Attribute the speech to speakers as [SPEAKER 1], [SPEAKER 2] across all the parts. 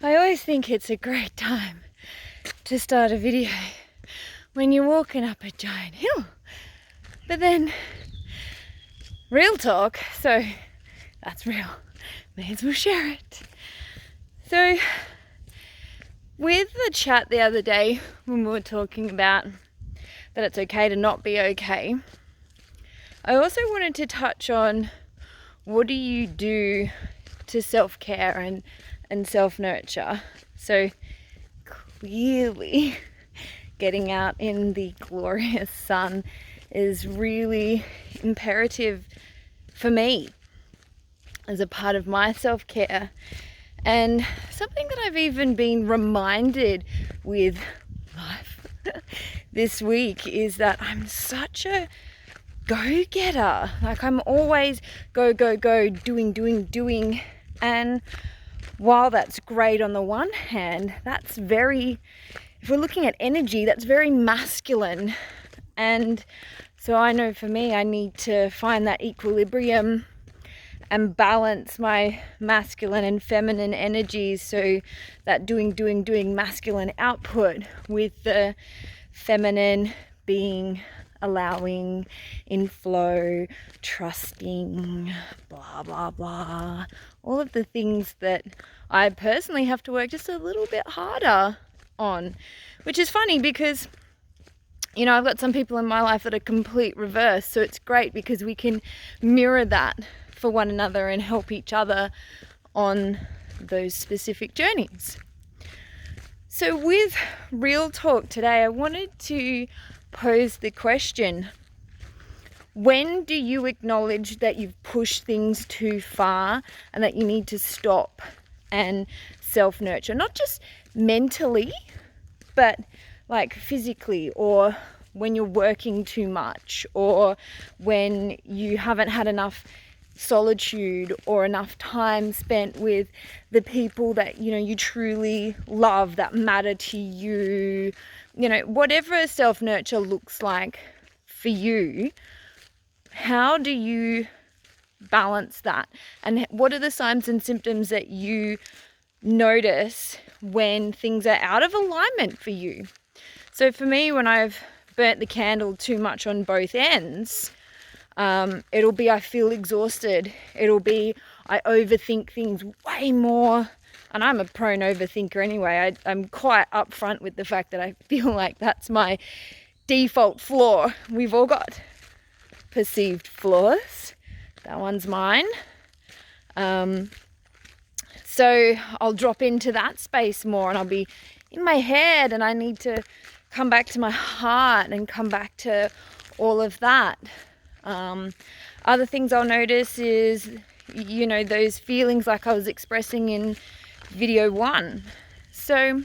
[SPEAKER 1] I always think it's a great time to start a video when you're walking up a giant hill. But then, real talk, so that's real, may as well share it. So, with the chat the other day when we were talking about that it's okay to not be okay, I also wanted to touch on what do you do to self-care and self-nurture. So clearly getting out in the glorious sun is really imperative for me as a part of my self-care, and something that I've even been reminded with life this week is that I'm such a go-getter. Like, I'm always go, doing. And while that's great on the one hand, that's very, if we're looking at energy, that's very masculine. And so I know for me, I need to find that equilibrium and balance my masculine and feminine energies, so that doing masculine output with the feminine being allowing, in flow, trusting, blah blah blah, all of the things that I personally have to work just a little bit harder on, which is funny because, you know, I've got some people in my life that are complete reverse, so it's great because we can mirror that for one another and help each other on those specific journeys. So with Real Talk today, I wanted to pose the question: when do you acknowledge that you've pushed things too far and that you need to stop and self-nurture? Not just mentally, but like physically, or when you're working too much, or when you haven't had enough solitude or enough time spent with the people that, you know, you truly love, that matter to you. You know, whatever self-nurture looks like for you, how do you balance that? And what are the signs and symptoms that you notice when things are out of alignment for you? So for me, when I've burnt the candle too much on both ends, it'll be I feel exhausted. It'll be I overthink things way more. And I'm a prone overthinker anyway. I'm quite upfront with the fact that I feel like that's my default flaw. We've all got perceived flaws. That one's mine. So I'll drop into that space more and I'll be in my head, and I need to come back to my heart and come back to all of that. Other things I'll notice is, you know, those feelings like I was expressing in video 1. So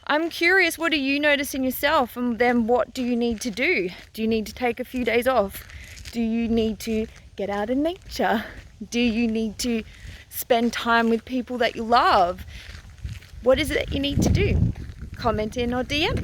[SPEAKER 1] I'm curious, what do you notice in yourself, and then what do you need to do? Do you need to take a few days off? Do you need to get out in nature? Do you need to spend time with people that you love? What is it that you need to do? Comment in or DM.